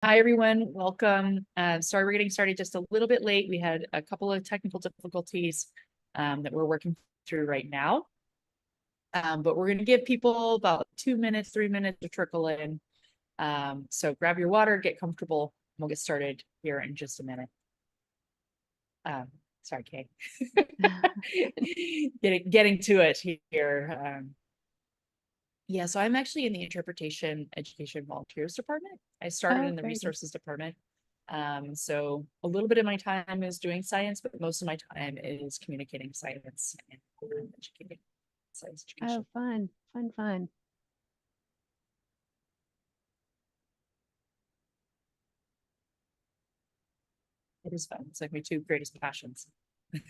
Hi, everyone. Welcome. Sorry, we're getting started just a little bit late. We had a couple of technical difficulties that we're working through right now. But we're going to give people about 2 minutes, 3 minutes to trickle in. So grab your water, get comfortable, and we'll get started here in just a minute. Sorry, Kaye. Getting to it here. Yeah, so I'm actually in the Interpretation Education Volunteers Department. I started in the Resources Department. So a little bit of my time is doing science, but most of my time is communicating science and educating science education. Oh, fun. It is fun. It's like my two greatest passions.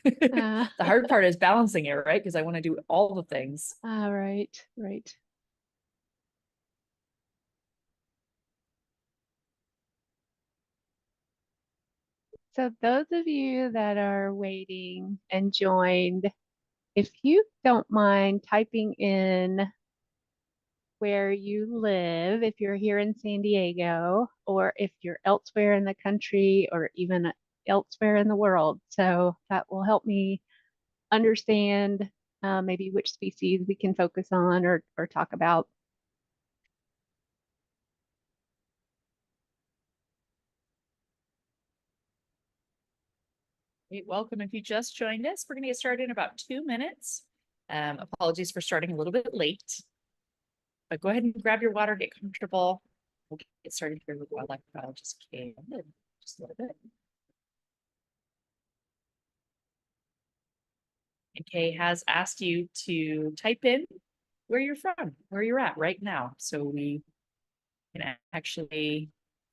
The hard part is balancing it, right? Because I want to do all the things. Right. So those of you that are waiting and joined, if you don't mind typing in where you live, if you're here in San Diego, or if you're elsewhere in the country, or even elsewhere in the world. So that will help me understand maybe which species we can focus on or talk about. Hey, welcome. If you just joined us, we're going to get started in about 2 minutes. Apologies for starting a little bit late, but go ahead and grab your water, get comfortable. We'll get started here with Wildlife Biologist Kaye London just a little bit. And Kaye has asked you to type in where you're from, where you're at right now, so we can actually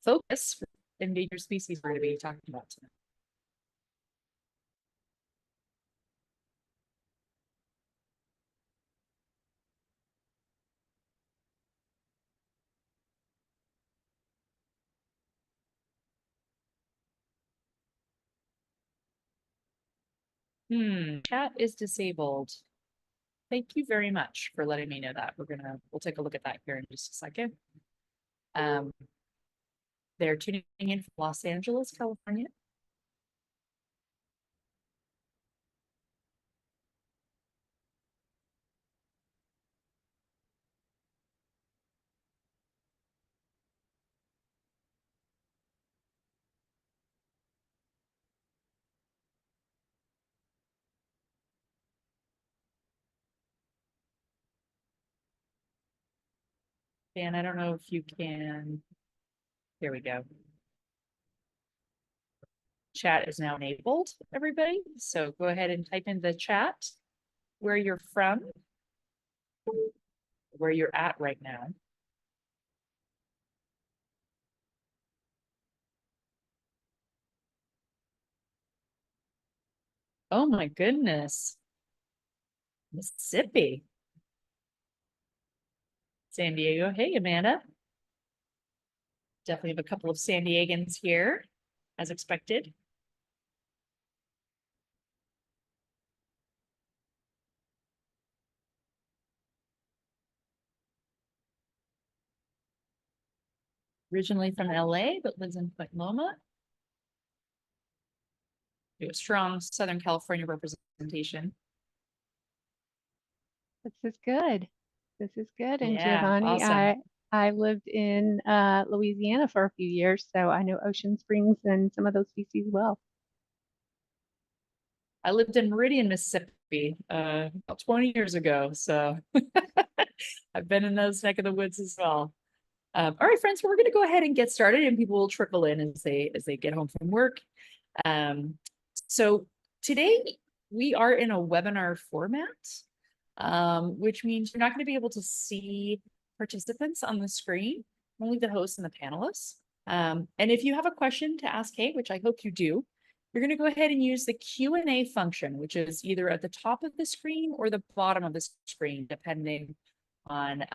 focus for endangered species we're going to be talking about tonight. Chat is disabled. Thank you very much for letting me know that. We'll take a look at that here in just a second. They're tuning in from Los Angeles, California. And I don't know if you can, there we go. Chat is now enabled, everybody. So go ahead and type in the chat where you're from, where you're at right now. Oh my goodness. Mississippi. San Diego. Hey, Amanda. Definitely have a couple of San Diegans here, as expected. Originally from LA, but lives in Point Loma. We have a strong Southern California representation. This is good. And Yeah, Giovanni, awesome. I lived in Louisiana for a few years, so I know Ocean Springs and some of those species well. I lived in Meridian, Mississippi, about 20 years ago. So I've been in those neck of the woods as well. All right, friends, we're going to go ahead and get started, and people will trickle in as they get home from work. So today we are in a webinar format, which means you're not going to be able to see participants on the screen, only the hosts and the panelists. And if you have a question to ask Kaye, which I hope you do, you're going to go ahead and use the Q&A function, which is either at the top of the screen or the bottom of the screen, depending on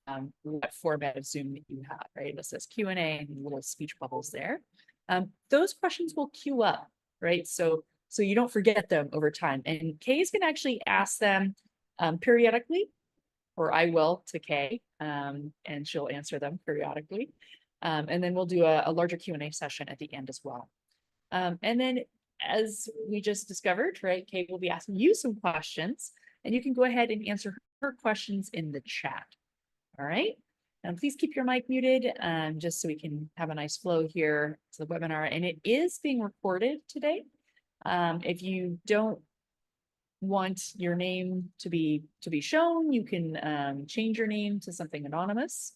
what format of Zoom that you have, right? It says Q&A and little speech bubbles there. Those questions will queue up, right? So you don't forget them over time. And Kaye's can actually ask them periodically, or I will to Kaye, and she'll answer them periodically. And then we'll do a larger Q&A session at the end as well. And then as we just discovered, right, Kaye will be asking you some questions, and you can go ahead and answer her questions in the chat. All right. And please keep your mic muted, just so we can have a nice flow here to the webinar. And it is being recorded today. If you don't want your name to be shown, you can change your name to something anonymous.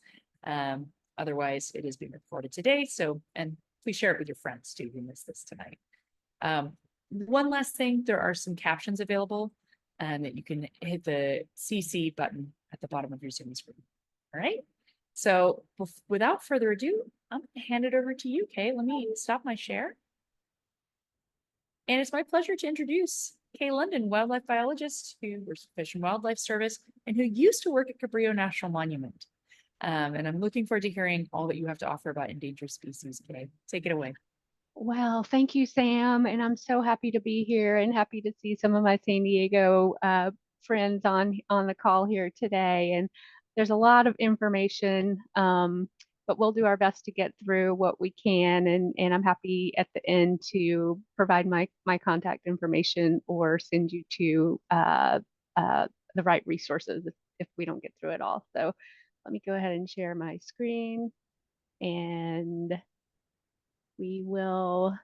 Otherwise, it is being recorded today. So, and please share it with your friends too who missed this tonight. One last thing, there are some captions available, and that you can hit the CC button at the bottom of your Zoom screen. All right. So without further ado, I'm going to hand it over to you, Kaye. Let me stop my share. And it's my pleasure to introduce Kaye London, wildlife biologist who works for Fish and Wildlife Service and who used to work at Cabrillo National Monument. And I'm looking forward to hearing all that you have to offer about endangered species, Kaye. Take it away. Well, thank you, Sam. And I'm so happy to be here and happy to see some of my San Diego friends on the call here today. And there's a lot of information, but we'll do our best to get through what we can. And I'm happy at the end to provide my contact information or send you to the right resources if we don't get through it all. So let me go ahead and share my screen, and we will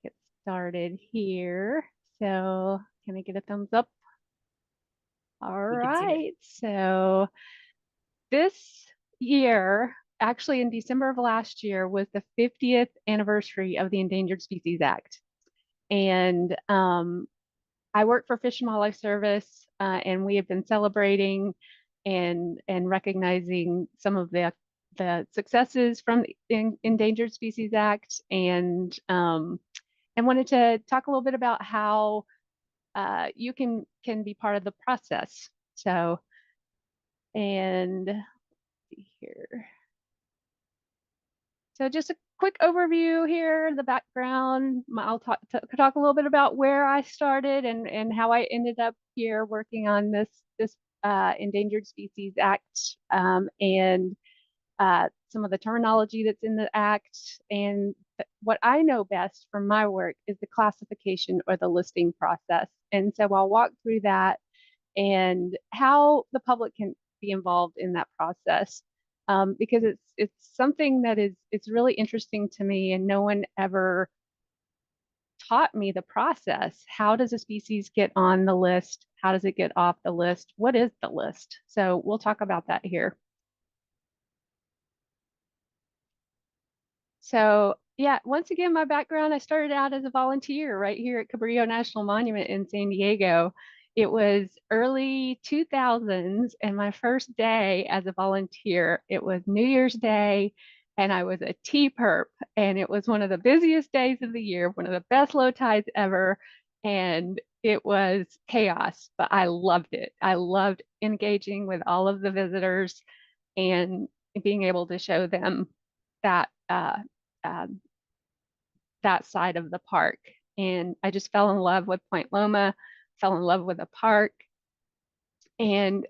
get started here. So can I get a thumbs up? All right. So this year, actually in December of last year, was the 50th anniversary of the Endangered Species Act. And I work for Fish and Wildlife Service, and we have been celebrating and recognizing some of the successes from the Endangered Species Act, and wanted to talk a little bit about how you can be part of the process. So, and let's see here. So just a quick overview here, the background. I'll talk a little bit about where I started and how I ended up here working on this Endangered Species Act, and some of the terminology that's in the act. And what I know best from my work is the classification or the listing process. And so I'll walk through that and how the public can be involved in that process, because it's something that it's really interesting to me, and no one ever taught me the process. How does a species get on the list? How does it get off the list? What is the list? So we'll talk about that here. So yeah, once again, my background, I started out as a volunteer right here at Cabrillo National Monument in San Diego. It was early 2000s, and my first day as a volunteer, it was New Year's Day, and I was a herp, and it was one of the busiest days of the year, one of the best low tides ever, and it was chaos, but I loved it. I loved engaging with all of the visitors and being able to show them that that side of the park. And I just fell in love with Point Loma, fell in love with the park, and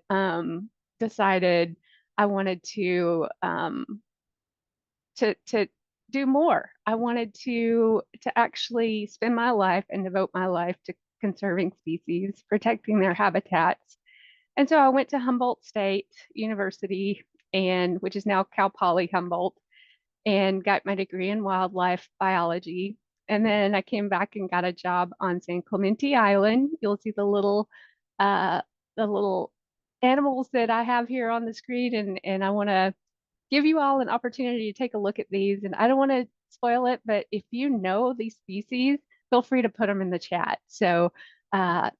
decided I wanted to do more. I wanted to actually spend my life and devote my life to conserving species, protecting their habitats. And so I went to Humboldt State University, and which is now Cal Poly Humboldt, and got my degree in wildlife biology. And then I came back and got a job on San Clemente Island. You'll see the little animals that I have here on the screen, and I want to give you all an opportunity to take a look at these. And I don't want to spoil it, but if you know these species, feel free to put them in the chat. So, and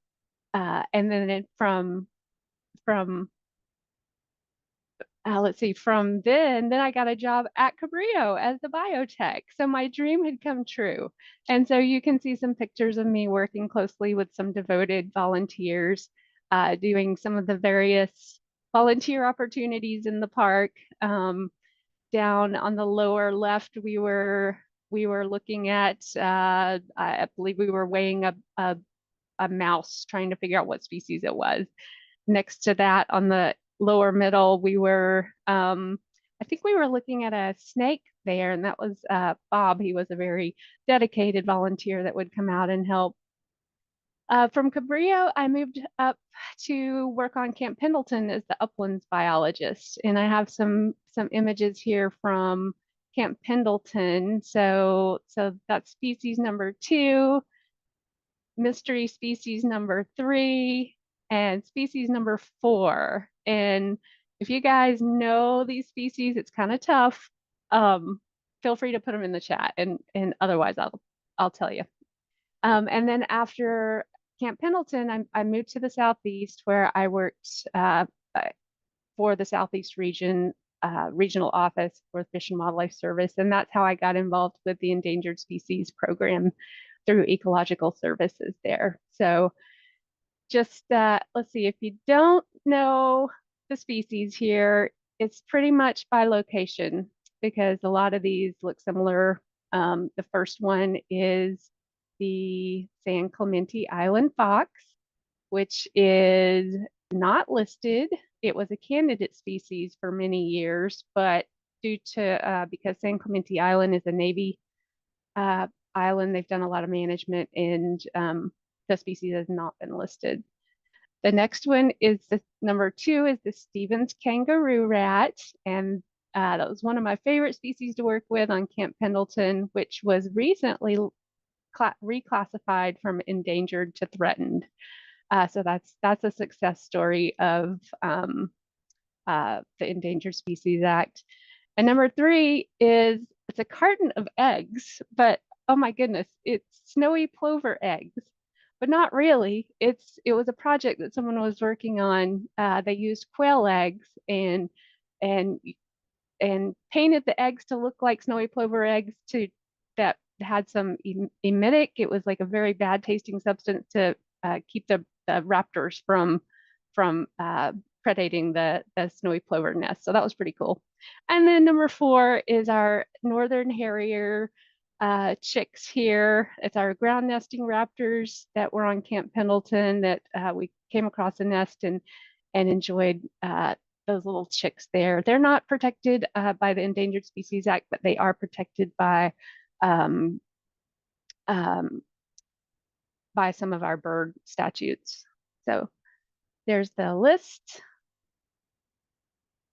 then from let's see, from then I got a job at Cabrillo as the biotech. So my dream had come true. And so you can see some pictures of me working closely with some devoted volunteers, doing some of the various volunteer opportunities in the park. Down on the lower left, we were looking at, I believe we were weighing a mouse, trying to figure out what species it was. Next to that, on the lower middle, we were I think we were looking at a snake there, and that was Bob. He was a very dedicated volunteer that would come out and help. From Cabrillo, I moved up to work on Camp Pendleton as the uplands biologist, and I have some images here from Camp Pendleton. So that's species number 2, mystery species number 3, and species number 4. And if you guys know these species, it's kind of tough. Feel free to put them in the chat, and otherwise I'll tell you. And then after Camp Pendleton, I moved to the Southeast, where I worked for the Southeast region, regional office for the Fish and Wildlife Service. And that's how I got involved with the Endangered Species Program through Ecological Services there. So just, let's see, if you don't know the species here, it's pretty much by location, because a lot of these look similar. The first one is the San Clemente Island fox, which is not listed. It was a candidate species for many years, but due to, because San Clemente Island is a Navy island, they've done a lot of management, and the species has not been listed. The next one is the number 2 is the Stevens kangaroo rat, and that was one of my favorite species to work with on Camp Pendleton, which was recently reclassified from endangered to threatened. So that's a success story of the Endangered Species Act. And number 3 is, it's a carton of eggs, but oh my goodness, it's snowy plover eggs, but not really. It was a project that someone was working on. They used quail eggs and painted the eggs to look like snowy plover eggs that had some emetic. It was like a very bad tasting substance to keep the raptors from predating the snowy plover nest. So that was pretty cool. And then number 4 is our northern harrier chicks here. It's our ground nesting raptors that were on Camp Pendleton that we came across a nest and enjoyed those little chicks there. They're not protected by the Endangered Species Act, but they are protected by some of our bird statutes. So there's the list.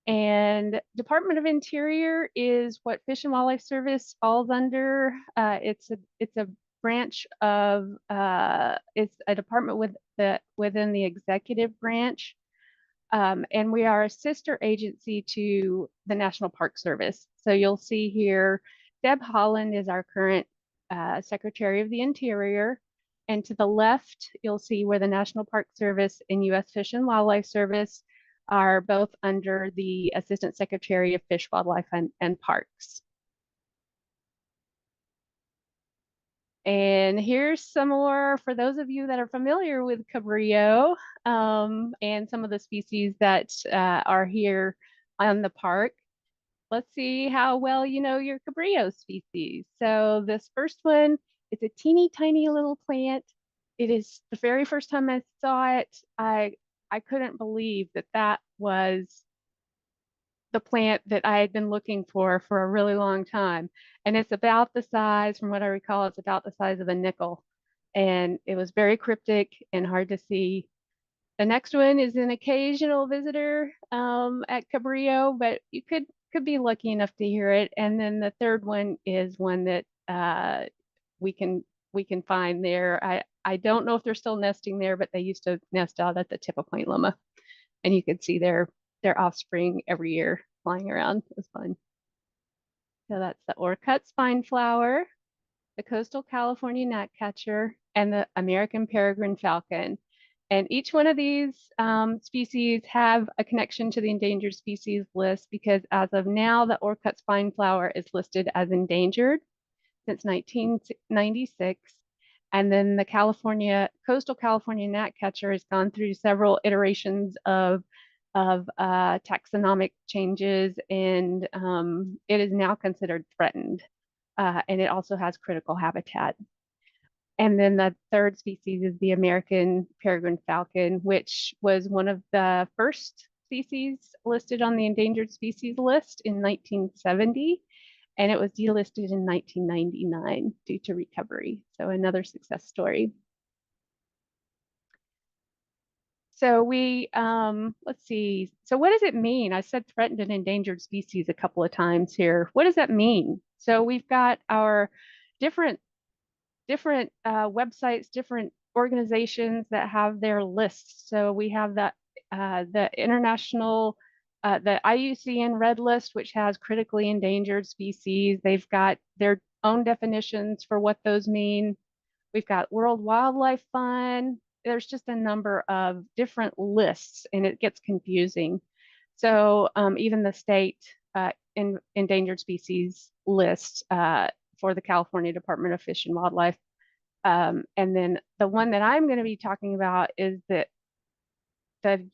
And Department of Interior is what Fish and Wildlife Service falls under. It's a branch of it's a department within the executive branch. And we are a sister agency to the National Park Service. So you'll see here, Deb Holland is our current Secretary of the Interior. And to the left, you'll see where the National Park Service and U.S. Fish and Wildlife Service are both under the Assistant Secretary of Fish, Wildlife, and Parks. And here's some more for those of you that are familiar with Cabrillo and some of the species that are here on the park. Let's see how well you know your Cabrillo species. So this first one, it's a teeny tiny little plant. It is the very first time I saw it, I couldn't believe that was the plant that I had been looking for a really long time. And it's about the size, from what I recall, it's about the size of a nickel. And it was very cryptic and hard to see. The next one is an occasional visitor at Cabrillo, but you could be lucky enough to hear it. And then the third one is one that we can find there. I don't know if they're still nesting there, but they used to nest out at the tip of Point Loma, and you could see their offspring every year flying around. It was fun. So that's the Orcut spine flower, the coastal California gnatcatcher, and the American peregrine falcon. And each one of these species have a connection to the endangered species list, because as of now, the Orcut spine flower is listed as endangered since 1996. And then the coastal California gnatcatcher has gone through several iterations of taxonomic changes, and it is now considered threatened. And it also has critical habitat. And then the third species is the American peregrine falcon, which was one of the first species listed on the endangered species list in 1970, and it was delisted in 1999 due to recovery. So another success story. So let's see. So what does it mean? I said threatened and endangered species a couple of times here. What does that mean? So we've got our different websites, different organizations that have their lists. So we have the international, the IUCN Red List, which has critically endangered species. They've got their own definitions for what those mean. We've got World Wildlife Fund. There's just a number of different lists, and it gets confusing. So even the state endangered species list for the California Department of Fish and Wildlife. And then the one that I'm going to be talking about is the the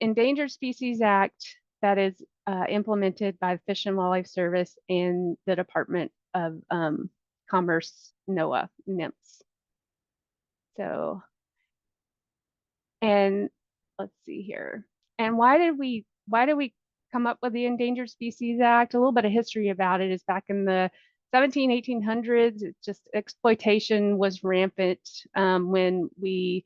Endangered Species Act that is implemented by the Fish and Wildlife Service and the Department of Commerce, NOAA, NIMS. So, and let's see here. And why did we come up with the Endangered Species Act? A little bit of history about it is back in the 1800s, it just exploitation was rampant when we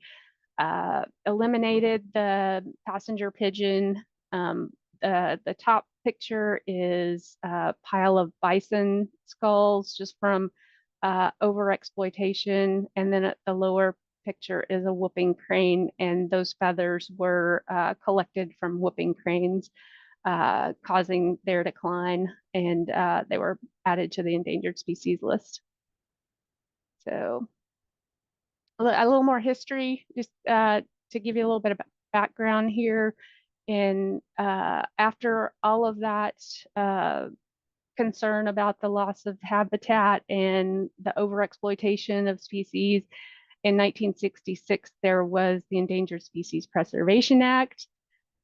eliminated the passenger pigeon. The top picture is a pile of bison skulls just from overexploitation, and then the lower picture is a whooping crane, and those feathers were collected from whooping cranes, causing their decline, and they were added to the endangered species list. So a little more history, just to give you a little bit of background here. And after all of that concern about the loss of habitat and the overexploitation of species, in 1966, there was the Endangered Species Preservation Act,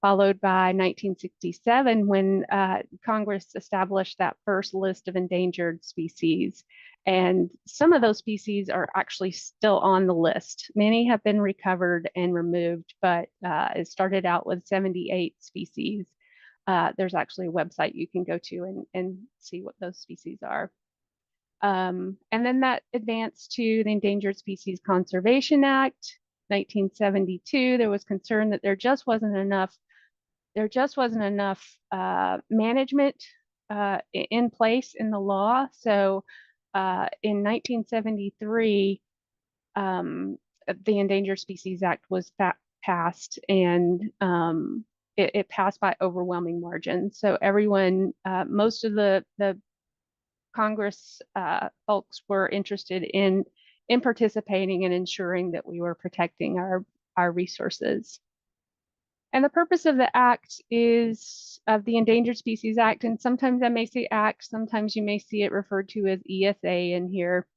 followed by 1967 when Congress established that first list of endangered species. And some of those species are actually still on the list. Many have been recovered and removed, but it started out with 78 species. There's actually a website you can go to and see what those species are. And then that advanced to the Endangered Species Conservation Act, 1972. There was concern that there just wasn't enough management in place in the law. So in 1973, the Endangered Species Act was passed, and it passed by overwhelming margin. So everyone, most of the Congress folks were interested in participating and ensuring that we were protecting our resources. And the purpose of the act is of the Endangered Species Act, and sometimes I may say act, sometimes you may see it referred to as ESA in here,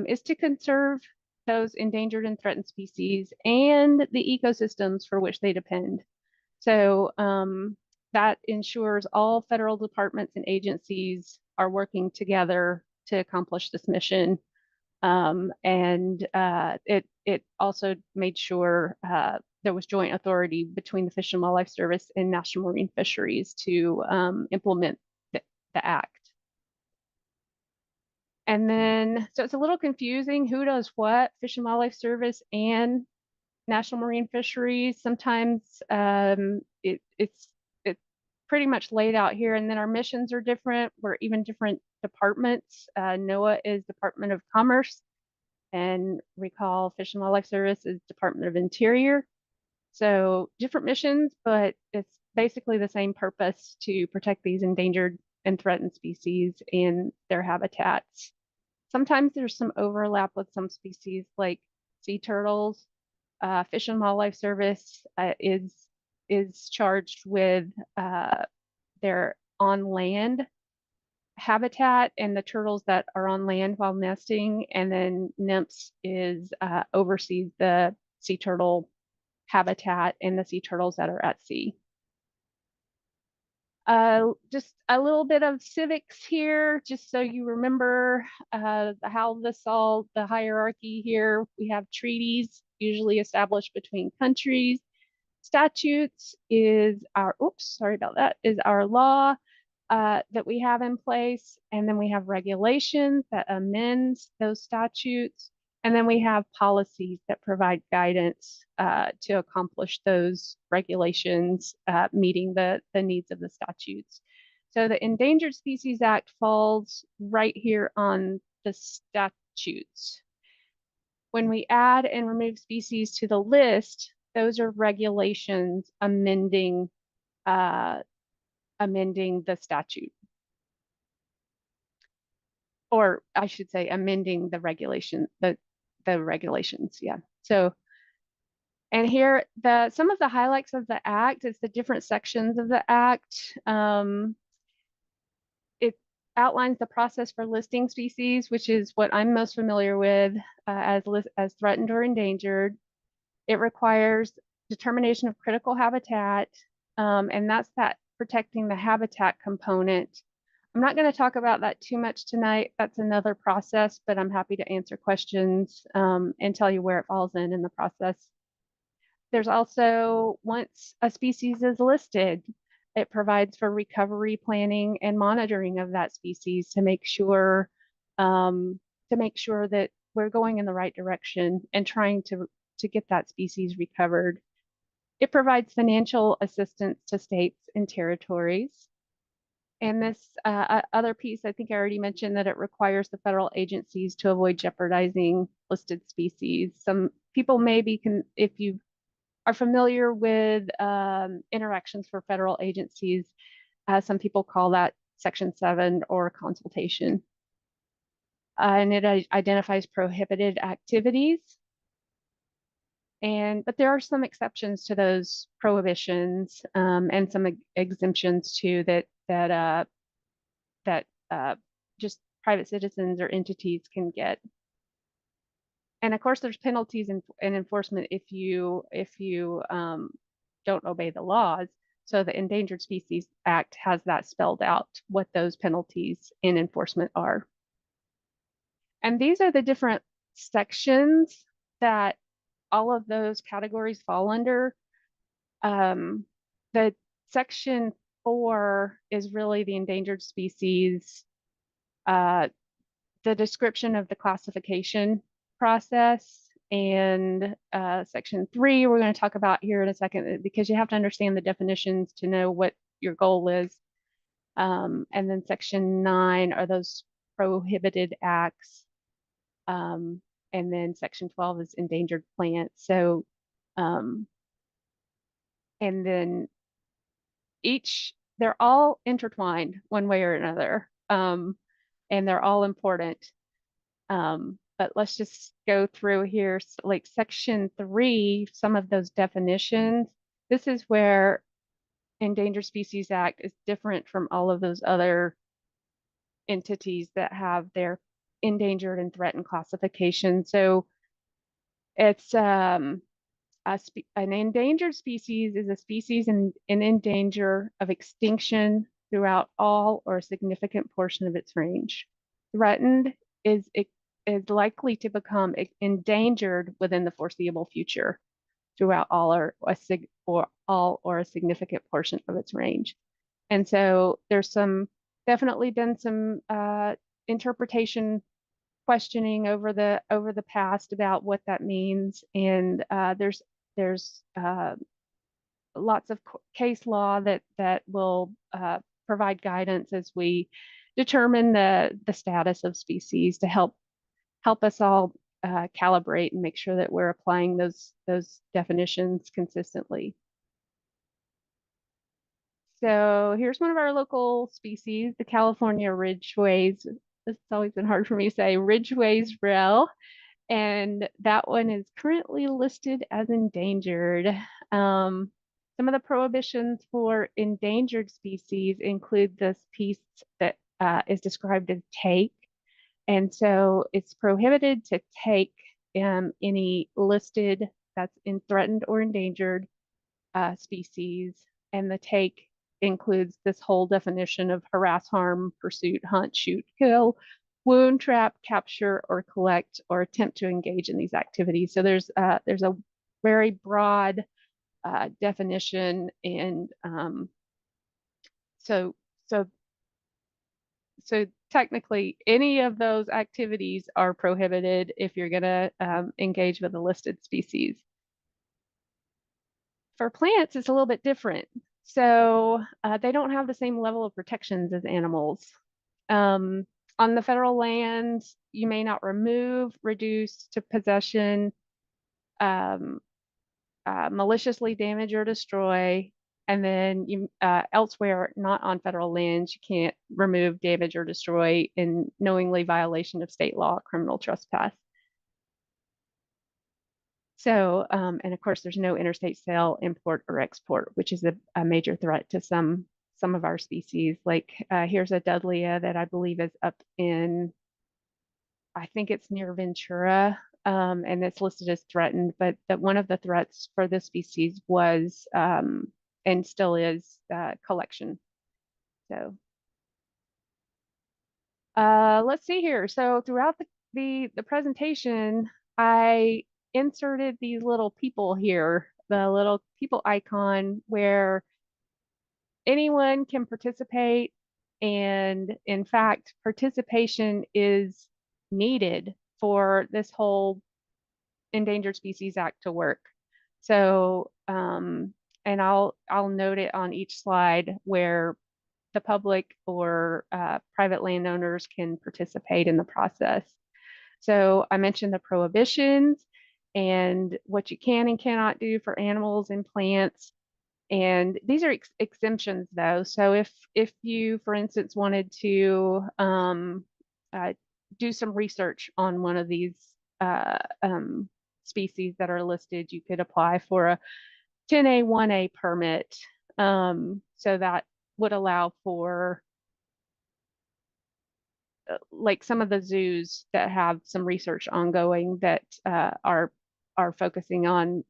is to conserve those endangered and threatened species and the ecosystems for which they depend. So that ensures all federal departments and agencies are working together to accomplish this mission. And it also made sure there was joint authority between the Fish and Wildlife Service and National Marine Fisheries to implement the act. And then, so it's a little confusing, who does what, Fish and Wildlife Service and National Marine Fisheries. Sometimes it's pretty much laid out here, and then our missions are different. We're even different departments. NOAA is Department of Commerce, and recall Fish and Wildlife Service is Department of Interior. So different missions, but it's basically the same purpose, to protect these endangered and threatened species and their habitats. Sometimes there's some overlap with some species like sea turtles. Fish and Wildlife Service is charged with their on-land habitat and the turtles that are on land while nesting, and then NIMS oversees the sea turtle habitat and the sea turtles that are at sea. Just a little bit of civics here, just so you remember how the hierarchy here. We have treaties usually established between countries. statutes is our, oops, sorry about that, is our law that we have in place. And then we have regulations that amends those statutes. And then we have policies that provide guidance to accomplish those regulations, meeting the needs of the statutes. So the Endangered Species Act falls right here on the statutes. When we add and remove species to the list, those are regulations amending the statute. Or I should say amending the regulation, the regulations, yeah. So, and here, some of the highlights of the act is the different sections of the act. It outlines the process for listing species, which is what I'm most familiar with as threatened or endangered. It requires determination of critical habitat, and that's that protecting the habitat component. I'm not going to talk about that too much tonight. That's another process, but I'm happy to answer questions and tell you where it falls in the process. There's also, once a species is listed, it provides for recovery planning and monitoring of that species to make sure that we're going in the right direction and trying to get that species recovered. It provides financial assistance to states and territories. And this other piece, I think I already mentioned that it requires the federal agencies to avoid jeopardizing listed species. Some people maybe if you are familiar with interactions for federal agencies, some people call that Section 7 or consultation. And it identifies prohibited activities. But there are some exceptions to those prohibitions and some exemptions too that just private citizens or entities can get. And of course, there's penalties and enforcement if you don't obey the laws. So the Endangered Species Act has that spelled out, what those penalties and enforcement are. And these are the different sections that all of those categories fall under. The Section 4 is really the endangered species, the description of the classification process, and Section 3 we're going to talk about here in a second, because you have to understand the definitions to know what your goal is. And then Section 9 are those prohibited acts. And then Section 12 is endangered plants. So, and then they're all intertwined one way or another, and they're all important. But let's just go through here, like Section 3, some of those definitions. This is where Endangered Species Act is different from all of those other entities that have their endangered and threatened classification. So it's an endangered species is a species in danger of extinction throughout all or a significant portion of its range. Threatened is likely to become endangered within the foreseeable future throughout all or a significant portion of its range. And so there's definitely been some interpretation questioning over the past about what that means, and there's lots of case law that will provide guidance as we determine the status of species to help us all calibrate and make sure that we're applying those definitions consistently. So here's one of our local species, the California ridgeways. It's always been hard for me to say, ridgeways rail, and that one is currently listed as endangered. Some of the prohibitions for endangered species include this piece that is described as take. And so it's prohibited to take any listed that's in threatened or endangered species. And the take includes this whole definition of harass, harm, pursuit, hunt, shoot, kill, wound, trap, capture, or collect, or attempt to engage in these activities. So there's a very broad definition. And so so so technically any of those activities are prohibited if you're going to engage with a listed species. For plants, it's a little bit different. So they don't have the same level of protections as animals. On the federal lands, you may not remove, reduce to possession, um, maliciously damage or destroy. And then you elsewhere, not on federal lands, you can't remove, damage, or destroy in knowingly violation of state law, criminal trespass. So, and of course, there's no interstate sale, import, or export, which is a major threat to some of our species. Like here's a Dudleya that I believe is up in, I think it's near Ventura, and it's listed as threatened. But that one of the threats for this species was and still is collection. So let's see here. So throughout the presentation, I inserted these little people here, the little people icon where anyone can participate. And in fact, participation is needed for this whole Endangered Species Act to work. So, and I'll note it on each slide where the public or private landowners can participate in the process. So I mentioned the prohibitions and what you can and cannot do for animals and plants. And these are exemptions though. So if you, for instance, wanted to do some research on one of these species that are listed, you could apply for a 10A 1A permit. So that would allow for like some of the zoos that have some research ongoing that are focusing on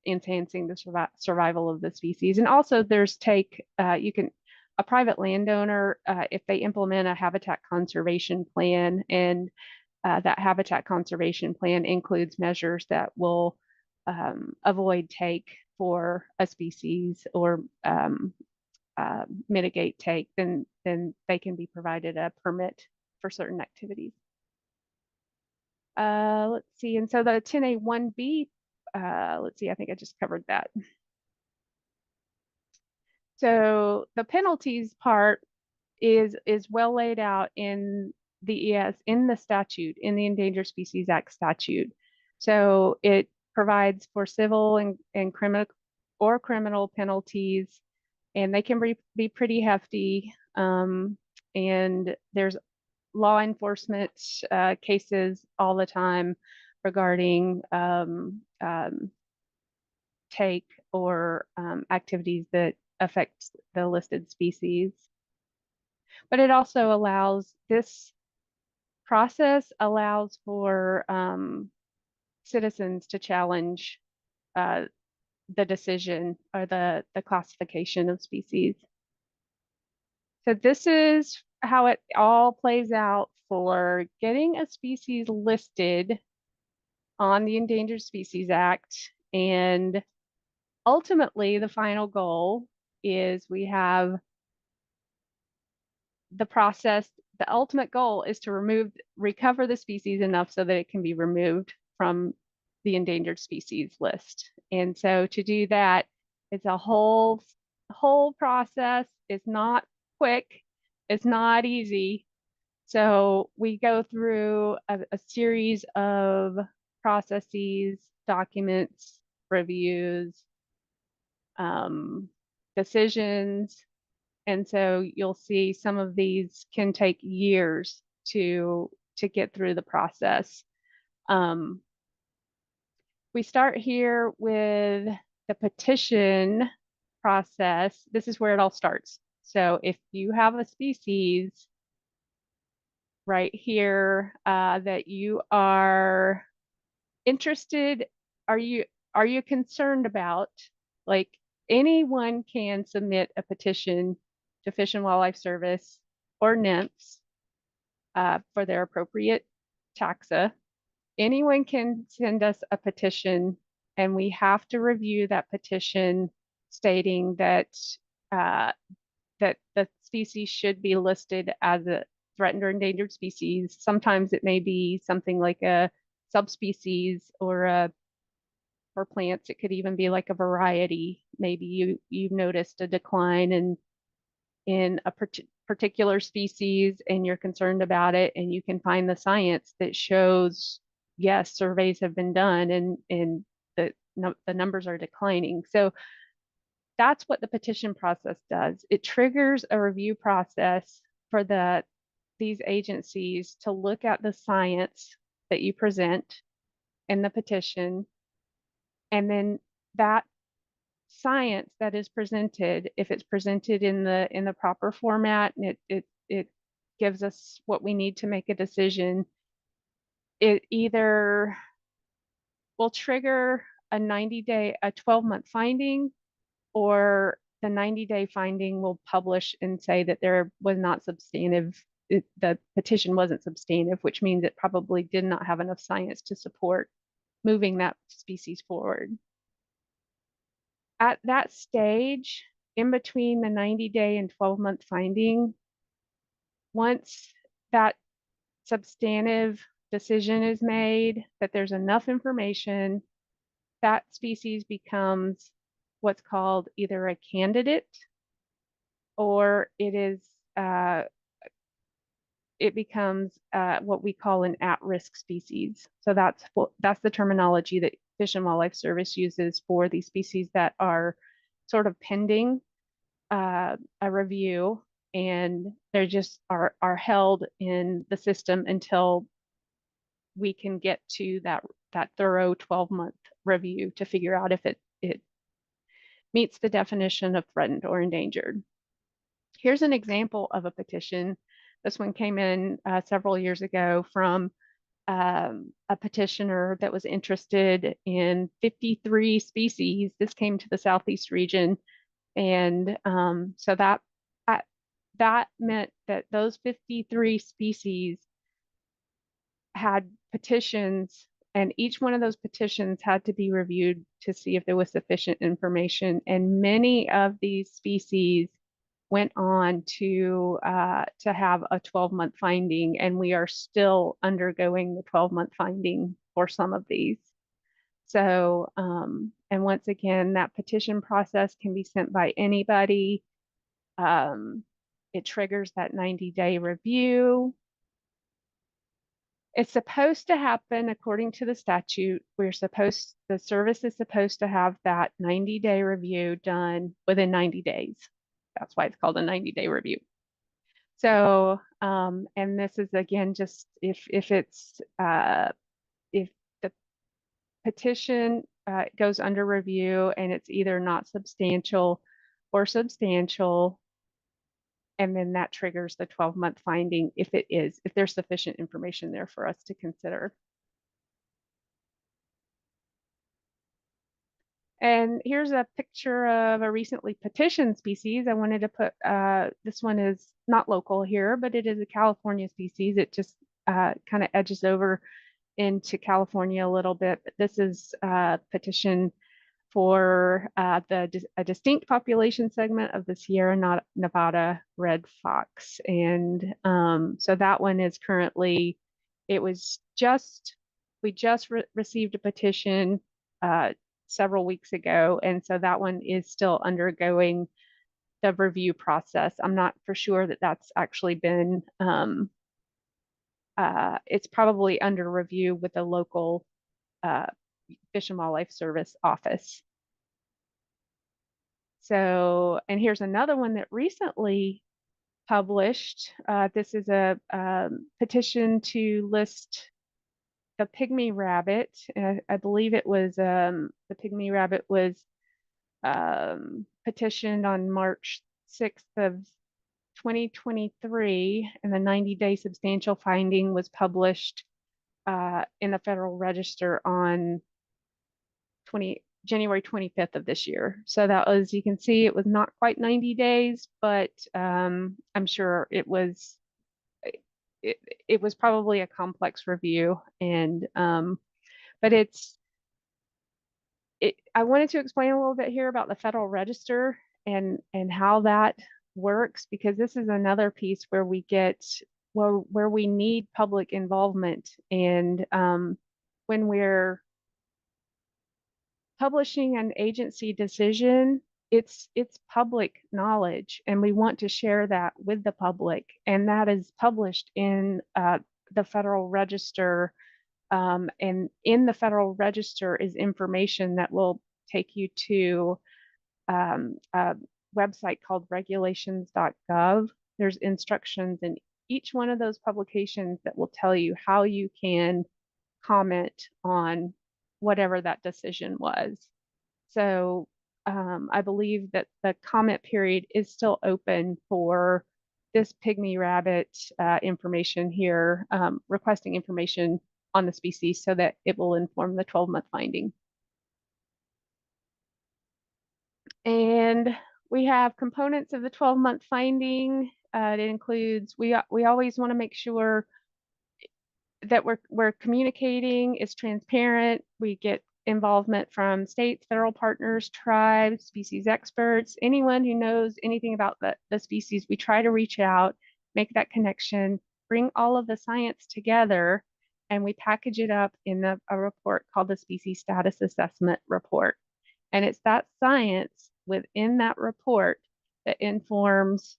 enhancing the survival of the species. And also there's you can, a private landowner, if they implement a habitat conservation plan, and that habitat conservation plan includes measures that will avoid take for a species or mitigate take, then they can be provided a permit for certain activities. Let's see, and so the 10A 1B, let's see, I think I just covered that. So the penalties part is well laid out in the in the statute, in the Endangered Species Act statute. So it provides for civil and criminal penalties, and they can be pretty hefty. And there's law enforcement cases all the time regarding take or activities that affect the listed species. But it also allows, this process allows for citizens to challenge the decision or the classification of species. So this is how it all plays out for getting a species listed on the Endangered Species Act. And ultimately, the final goal is we have the process. The ultimate goal is to recover the species enough so that it can be removed from the endangered species list. And so to do that, it's a whole process. It's not quick. It's not easy. So we go through a series of processes, documents, reviews, decisions. And so you'll see some of these can take years to get through the process. We start here with the petition process. This is where it all starts. So if you have a species right here that you are interested, are you concerned about, like anyone can submit a petition to Fish and Wildlife Service or NIMS for their appropriate taxa. Anyone can send us a petition and we have to review that petition stating that that the species should be listed as a threatened or endangered species. Sometimes it may be something like a subspecies, or for plants, it could even be like a variety. Maybe you've noticed a decline in a particular species and you're concerned about it, and you can find the science that shows, yes, surveys have been done and the numbers are declining. So that's what the petition process does. It triggers a review process for these agencies to look at the science that you present in the petition, and then that science that is presented, if it's presented in the proper format, and it gives us what we need to make a decision, it either will trigger a 12-month finding, or the 90-day finding will publish and say that there was not substantive, the petition wasn't substantive, which means it probably did not have enough science to support moving that species forward. At that stage, in between the 90-day and 12-month finding, once that substantive decision is made, that there's enough information, that species becomes what's called either a candidate, or it becomes what we call an at-risk species. So that's the terminology that Fish and Wildlife Service uses for these species that are sort of pending a review, and they're just are held in the system until we can get to that thorough 12-month review to figure out if it meets the definition of threatened or endangered. Here's an example of a petition. This one came in several years ago from a petitioner that was interested in 53 species. This came to the Southeast region. And so that meant that those 53 species had petitions, and each one of those petitions had to be reviewed to see if there was sufficient information. And many of these species went on to have a 12-month finding, and we are still undergoing the 12-month finding for some of these. So, and once again, that petition process can be sent by anybody. It triggers that 90-day review. It's supposed to happen according to the statute. The service is supposed to have that 90-day review done within 90 days. That's why it's called a 90-day review. So, and this is again, just if the petition goes under review and it's either not substantial or substantial, and then that triggers the 12-month finding if there's sufficient information there for us to consider. And here's a picture of a recently petitioned species. I wanted to put, this one is not local here, but it is a California species. It just kind of edges over into California a little bit. But this is a petition for a distinct population segment of the Sierra Nevada red fox. And so that one is currently, we just received a petition several weeks ago, and so that one is still undergoing the review process. I'm not for sure that that's actually been, it's probably under review with a local Fish and Wildlife Service office. So, and here's another one that recently published. This is a petition to list the pygmy rabbit. I believe it was, the pygmy rabbit was petitioned on March 6th of 2023, and the 90-day substantial finding was published in the Federal Register on January 25th of this year. So that was, you can see it was not quite 90 days, but I'm sure it was probably a complex review, and but I wanted to explain a little bit here about the Federal Register and how that works, because this is another piece where we get where we need public involvement. And when we're publishing an agency decision, it's public knowledge, and we want to share that with the public. And that is published in the Federal Register. And in the Federal Register is information that will take you to a website called regulations.gov. There's instructions in each one of those publications that will tell you how you can comment on whatever that decision was. So I believe that the comment period is still open for this pygmy rabbit information here, requesting information on the species so that it will inform the 12-month finding. And we have components of the 12-month finding. It includes, we always want to make sure that we're communicating, it's transparent. We get involvement from states, federal partners, tribes, species experts, anyone who knows anything about the species. We try to reach out, make that connection, bring all of the science together, and we package it up in a report called the Species Status Assessment Report. And it's that science within that report that informs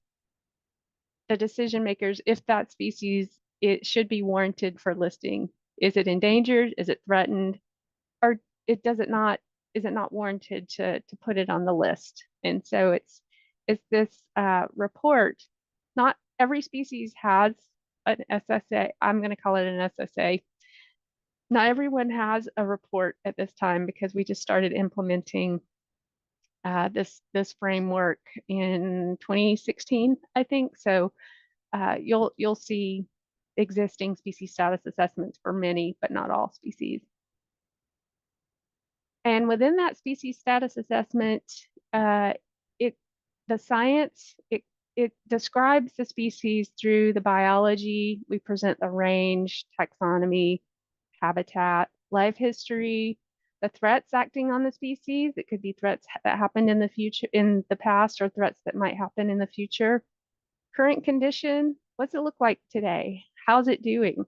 the decision makers if that species it should be warranted for listing. Is it endangered? Is it threatened? Or is it not warranted to put it on the list? And so it's this report. Not every species has an SSA. I'm going to call it an SSA. Not everyone has a report at this time because we just started implementing this framework in 2016, I think. So you'll see existing species status assessments for many, but not all species. And within that species status assessment, the science, it describes the species through the biology. We present the range, taxonomy, habitat, life history, the threats acting on the species. It could be threats that happened in the future, in the past, or threats that might happen in the future. Current condition, what's it look like today? How's it doing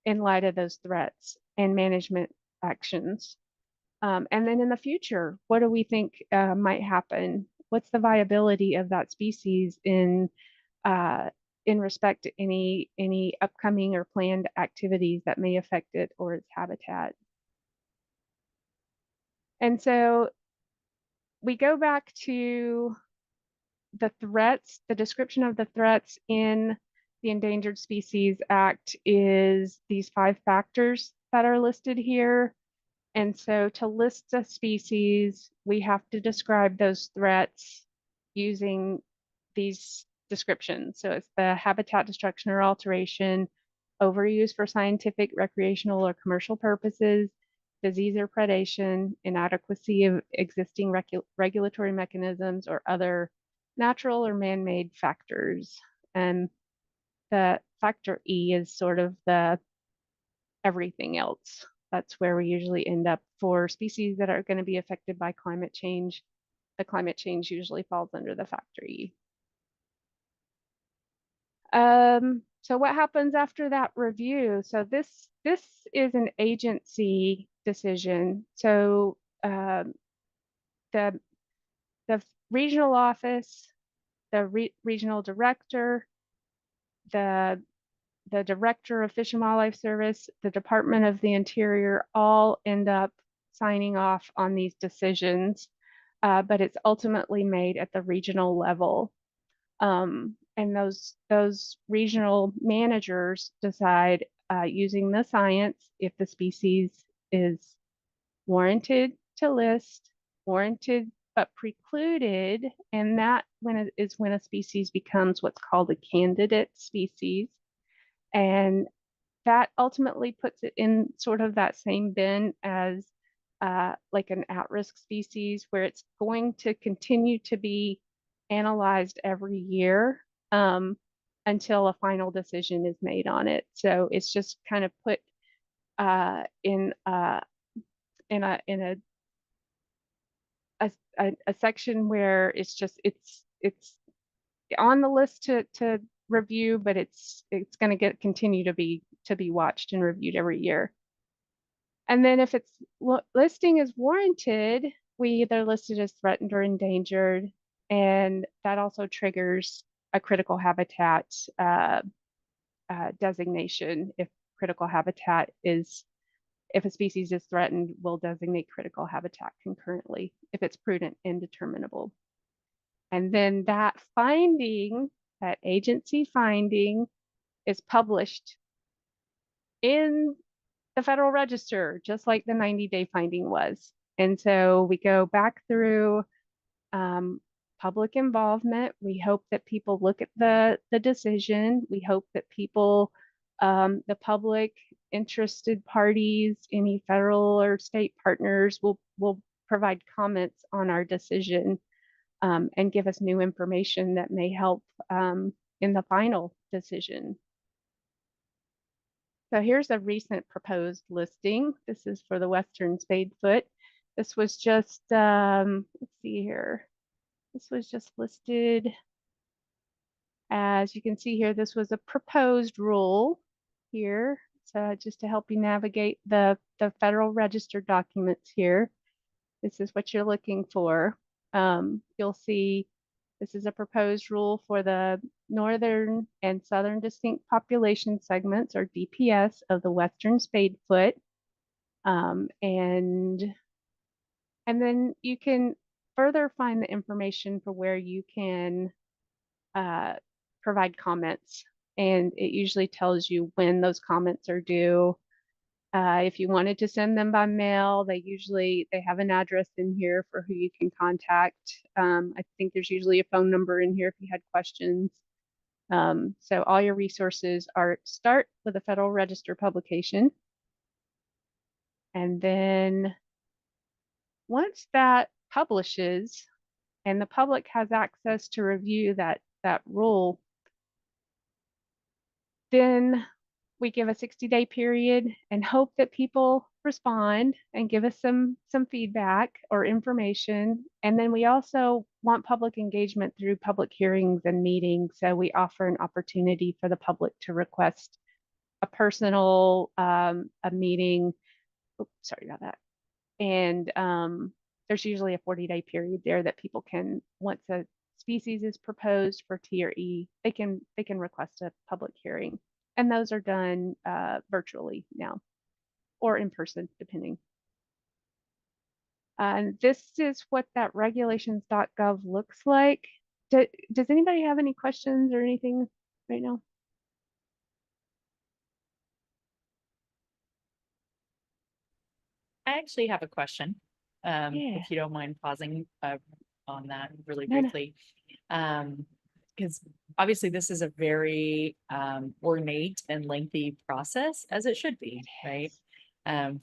in light of those threats and management actions? And then in the future, what do we think might happen? What's the viability of that species in respect to any upcoming or planned activities that may affect it or its habitat? And so we go back to the threats. The description of the threats in the Endangered Species Act is these 5 factors that are listed here. And so to list a species, we have to describe those threats using these descriptions. So it's the habitat destruction or alteration, overuse for scientific, recreational, or commercial purposes, disease or predation, inadequacy of existing regulatory mechanisms, or other natural or man-made factors. And the factor E is sort of the everything else. That's where we usually end up for species that are going to be affected by climate change. The climate change usually falls under the factor E. So what happens after that review? So this is an agency decision. So the regional office, the regional director, the director of Fish and Wildlife Service, the Department of the Interior, all end up signing off on these decisions, but it's ultimately made at the regional level. And those regional managers decide using the science if the species is warranted to list, warranted but precluded, and that is when a species becomes what's called a candidate species. And that ultimately puts it in sort of that same bin as like an at-risk species, where it's going to continue to be analyzed every year until a final decision is made on it. So it's just kind of put in a a section where it's just it's on the list to review, but it's going to continue to be watched and reviewed every year. And then if its listing is warranted, we either list it as threatened or endangered, and that also triggers a critical habitat designation. If critical habitat is, if a species is threatened, we'll designate critical habitat concurrently if it's prudent and determinable. And then that finding, that agency finding, is published in the Federal Register, just like the 90-day finding was. And so we go back through public involvement. We hope that people look at the decision. We hope that people, the public, interested parties, any federal or state partners will provide comments on our decision and give us new information that may help in the final decision. So here's a recent proposed listing. This is for the Western Spadefoot. This was just, let's see here. This was just listed, as you can see here, this was a proposed rule here. So just to help you navigate the Federal Register documents here. This is what you're looking for. You'll see this is a proposed rule for the Northern and Southern Distinct Population Segments, or DPS, of the Western Spadefoot. And then you can further find the information for where you can provide comments. And it usually tells you when those comments are due. If you wanted to send them by mail, they have an address in here for who you can contact. I think there's usually a phone number in here if you had questions. So all your resources start with a Federal Register publication. And then once that publishes and the public has access to review that rule, then we give a 60-day period and hope that people respond and give us some feedback or information. And then we also want public engagement through public hearings and meetings. So we offer an opportunity for the public to request a personal a meeting. Oops, sorry about that. And there's usually a 40-day period there that people can, once a species is proposed for T or E, they can request a public hearing. And those are done virtually now or in person, depending. And this is what that regulations.gov looks like. Does anybody have any questions or anything right now? I actually have a question, Yeah. if you don't mind pausing on that really No. briefly. Because obviously this is a very ornate and lengthy process, as it should be, right?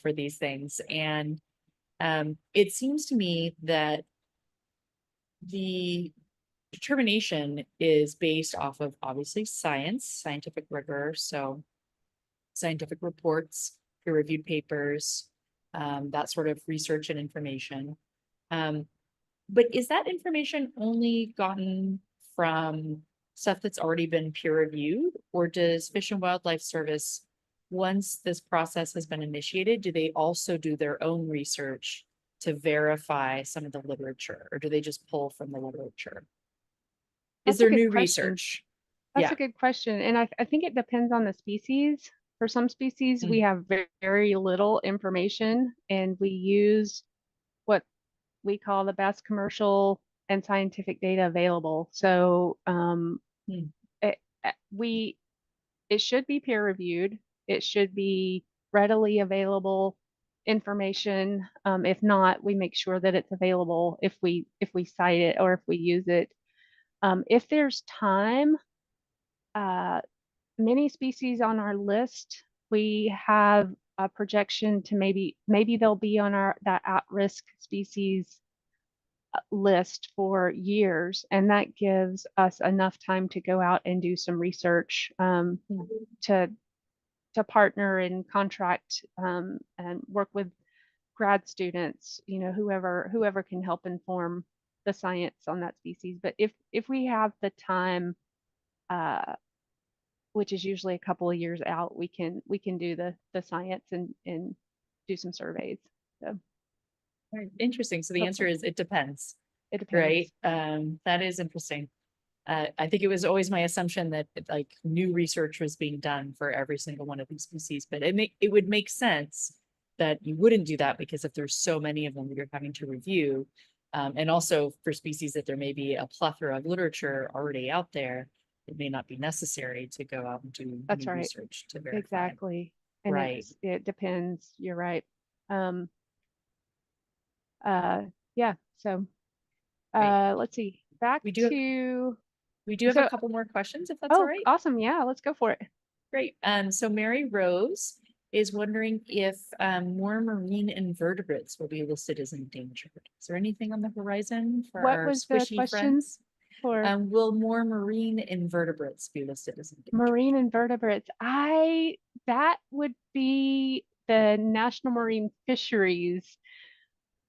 For these things. And it seems to me that the determination is based off of, obviously, scientific rigor. So scientific reports, peer-reviewed papers, that sort of research and information. But is that information only gotten from stuff that's already been peer-reviewed, or does Fish and Wildlife Service, once this process has been initiated, do they also do their own research to verify some of the literature, or do they just pull from the literature? Is there new research? That's a good question. And I think it depends on the species. For some species, we have very little information, and we use what we call the best commercial and scientific data available. So it should be peer reviewed. It should be readily available information. If not, we make sure that it's available if we cite it or if we use it. If there's time, many species on our list, we have a projection to maybe they'll be on that at-risk species list for years, and that gives us enough time to go out and do some research, to partner and contract and work with grad students, whoever can help inform the science on that species. But if we have the time, which is usually a couple of years out, we can do the science and do some surveys. So Right. Interesting. So the answer hopefully is it depends, it depends. right? That is interesting. I think it was always my assumption that like new research was being done for every single one of these species, but it would make sense that you wouldn't do that because if there's so many of them that you're having to review, and also for species that there may be a plethora of literature already out there, it may not be necessary to go out and do That's new right. research to verify. Exactly. And Right. it depends. You're right. Um, yeah. So, Right. let's see. Back We do have to, a so, couple more questions if that's all oh, right. awesome. Yeah, let's go for it. Great. So Mary Rose is wondering if more marine invertebrates will be listed as endangered. Is there anything on the horizon for What our was the squishy question friends? for Will more marine invertebrates be listed as endangered? marine invertebrates? That would be the National Marine Fisheries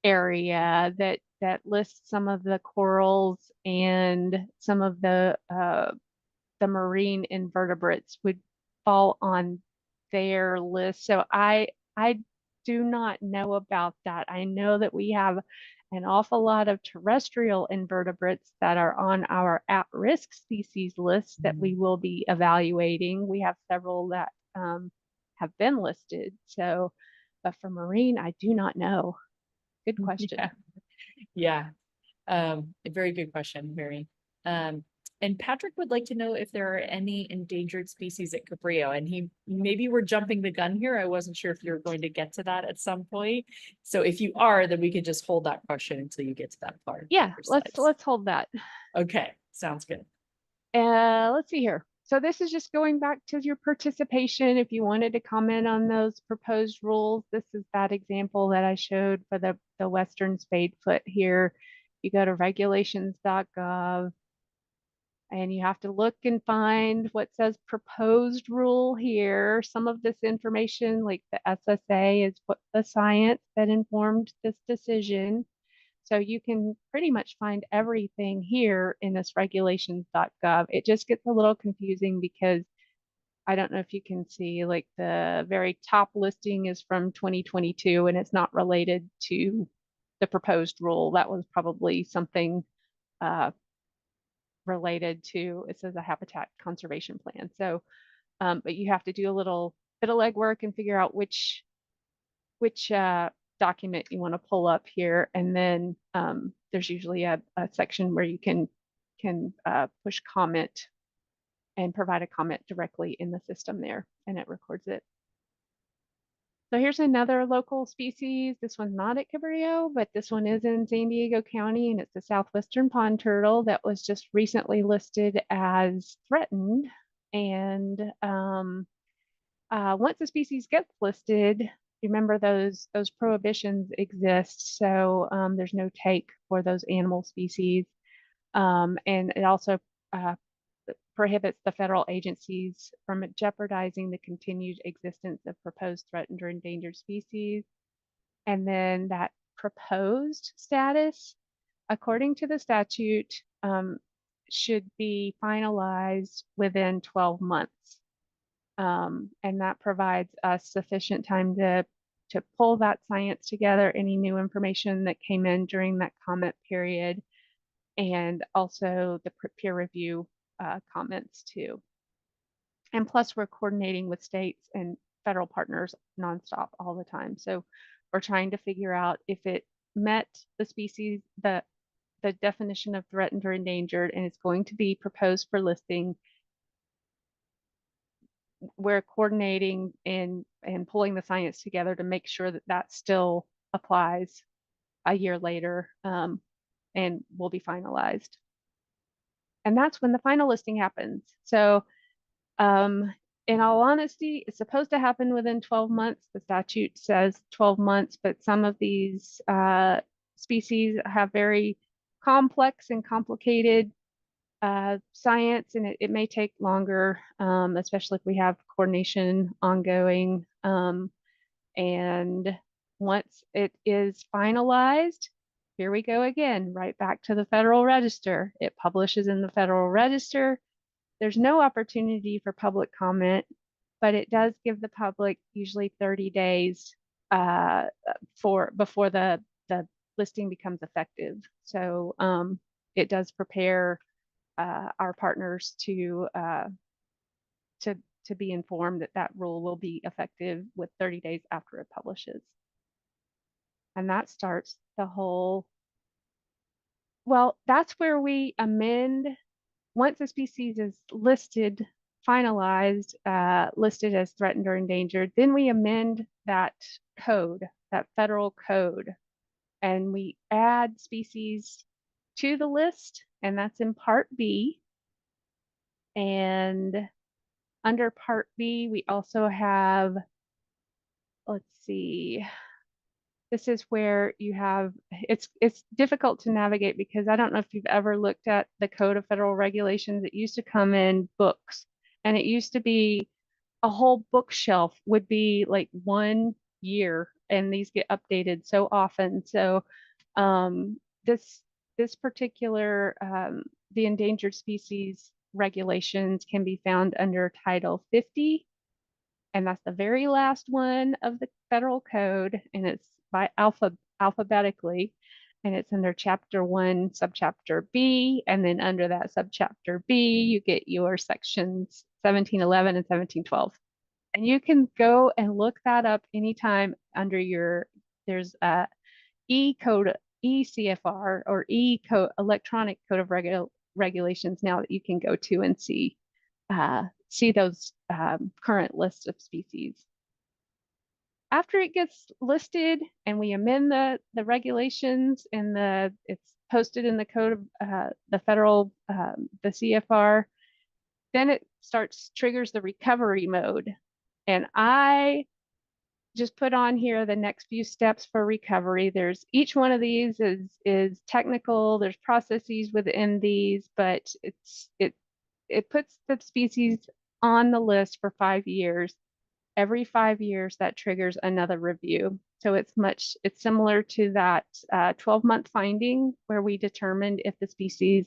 area that lists some of the corals, and some of the marine invertebrates would fall on their list. So I do not know about that. I know that we have an awful lot of terrestrial invertebrates that are on our at-risk species list that we will be evaluating. We have several that have been listed. So, but for marine, I do not know. Good question. Yeah. Yeah. A very good question, Mary. And Patrick would like to know if there are any endangered species at Cabrillo. And maybe we're jumping the gun here. I wasn't sure if you're going to get to that at some point. So if you are, then we could just hold that question until you get to that part. Yeah, let's hold that. Okay, sounds good. Let's see here. So this is just going back to your participation. If you wanted to comment on those proposed rules, this is that example that I showed for the Western spadefoot here. You go to regulations.gov and you have to look and find what says proposed rule here. Some of this information, like the SSA, is what the science that informed this decision. So you can pretty much find everything here in this regulations.gov. It just gets a little confusing because I don't know if you can see, like the very top listing is from 2022 and it's not related to the proposed rule. That was probably something related to, it says a habitat conservation plan. So, but you have to do a little bit of legwork and figure out which document you want to pull up here, and then there's usually a section where you can push comment and provide a comment directly in the system there, and it records it. So here's another local species. This one's not at Cabrillo, but this one is in San Diego County, and it's the southwestern pond turtle that was just recently listed as threatened. And once the species gets listed, remember those prohibitions exist. So there's no take for those animal species. And it also prohibits the federal agencies from jeopardizing the continued existence of proposed threatened or endangered species. And then that proposed status, according to the statute, should be finalized within 12 months. And that provides us sufficient time to pull that science together, any new information that came in during that comment period, and also the peer review comments too. And plus we're coordinating with states and federal partners nonstop all the time. So we're trying to figure out if it met the species, the definition of threatened or endangered, and it's going to be proposed for listing. We're coordinating and pulling the science together to make sure that that still applies a year later, and will be finalized. And that's when the final listing happens. So in all honesty, it's supposed to happen within 12 months. The statute says 12 months, but some of these species have very complex and complicated science, and it may take longer, especially if we have coordination ongoing. And Once it is finalized, here we go again, right back to the Federal Register. It publishes in the Federal Register. There's no opportunity for public comment, but it does give the public usually 30 days before the listing becomes effective. So it does prepare our partners to be informed that that rule will be effective with 30 days after it publishes. And that starts the whole, well, that's where we amend. Once a species is listed, finalized, listed as threatened or endangered, then we amend that code, that federal code, and we add species to the list, and that's in Part B. And under Part B, we also have, let's see, this is where you have, it's difficult to navigate because I don't know if you've ever looked at the Code of Federal Regulations. It used to come in books, and it used to be a whole bookshelf would be like 1 year, and these get updated so often. So this particular the endangered species regulations can be found under Title 50, and that's the very last one of the federal code, and it's by alphabetically, and it's under Chapter 1, Subchapter B, and then under that Subchapter B, you get your sections 1711 and 1712. And you can go and look that up anytime under your, there's a E-code, ECFR, or E-code, electronic code of regulations now that you can go to and see those current lists of species. After it gets listed and we amend the regulations and it's posted in the code of the federal, the CFR, then it triggers the recovery mode. And I just put on here the next few steps for recovery. There's each one of these is technical. There's processes within these, but it puts the species on the list for 5 years. Every 5 years, that triggers another review. So it's similar to that 12-month finding where we determined if the species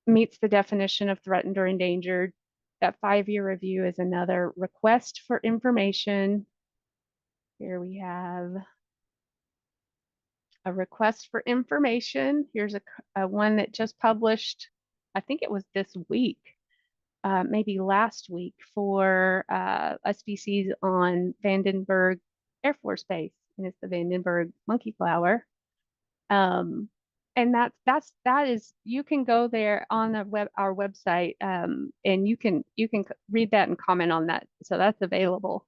meets the definition of threatened or endangered. That 5-year review is another request for information. Here we have a request for information. Here's a one that just published, I think it was this week, maybe last week, for a species on Vandenberg Air Force Base, and it's the Vandenberg monkeyflower. And that is, you can go there on our website, and you can read that and comment on that. So that's available.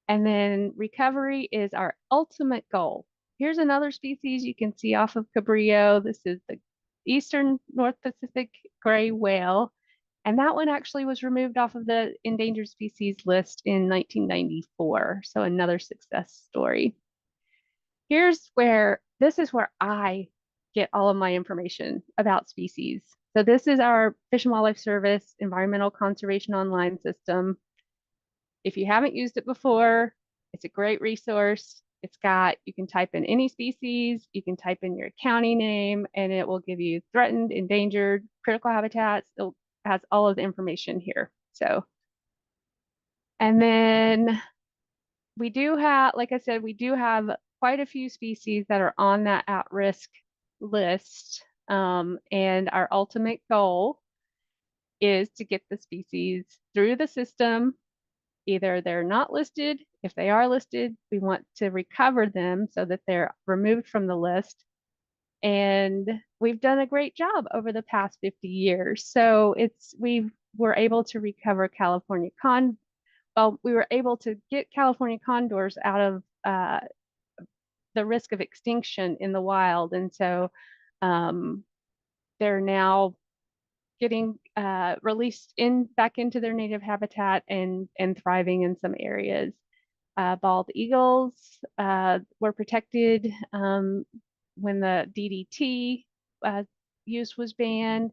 And then recovery is our ultimate goal. Here's another species you can see off of Cabrillo. This is the Eastern North Pacific gray whale. And that one actually was removed off of the endangered species list in 1994. So another success story. This is where I get all of my information about species. So this is our Fish and Wildlife Service Environmental Conservation Online system. If you haven't used it before, it's a great resource. You can type in any species, you can type in your county name, and it will give you threatened, endangered, critical habitats. It has all of the information here. So, and then we do have, like I said, we do have quite a few species that are on that at-risk list. And our ultimate goal is to get the species through the system. Either they're not listed. If they are listed, we want to recover them so that they're removed from the list. And we've done a great job over the past 50 years. So we were able to recover we were able to get California condors out of the risk of extinction in the wild. And so they're now getting released back into their native habitat and thriving in some areas. Bald eagles were protected when the DDT use was banned.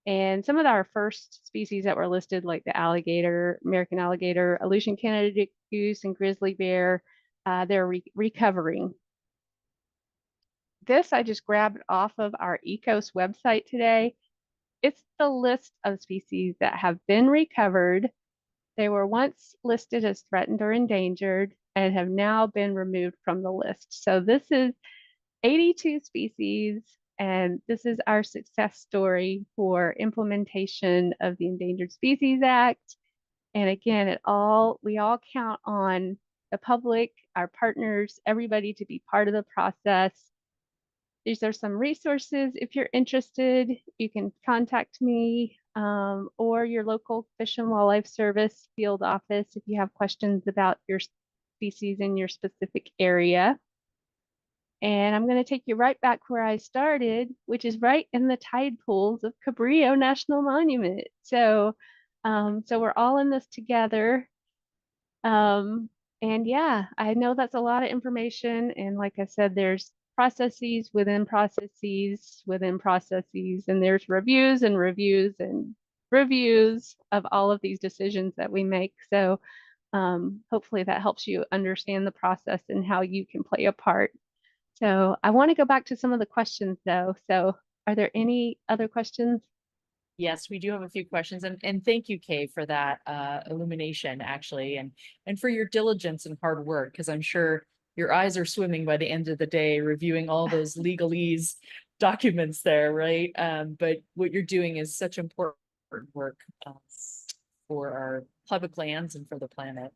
And some of our first species that were listed, like the alligator, American alligator, Aleutian Canada goose, and grizzly bear, they're recovering. This I just grabbed off of our ECOS website today. It's the list of species that have been recovered. They were once listed as threatened or endangered and have now been removed from the list. So this is 82 species, and this is our success story for implementation of the Endangered Species Act. And again, we all count on the public, our partners, everybody to be part of the process. These are some resources. If you're interested, you can contact me or your local Fish and Wildlife Service field office if you have questions about your species in your specific area. And I'm going to take you right back where I started, which is right in the tide pools of Cabrillo National Monument. So we're all in this together. And yeah, I know that's a lot of information. And like I said, there's processes within processes within processes, and there's reviews and reviews and reviews of all of these decisions that we make. So hopefully that helps you understand the process and how you can play a part. So I want to go back to some of the questions though. So are there any other questions? Yes, we do have a few questions, and thank you, Kay, for that illumination actually, and for your diligence and hard work, because I'm sure your eyes are swimming by the end of the day reviewing all those legalese documents there, right? But what you're doing is such important work for our public lands and for the planet.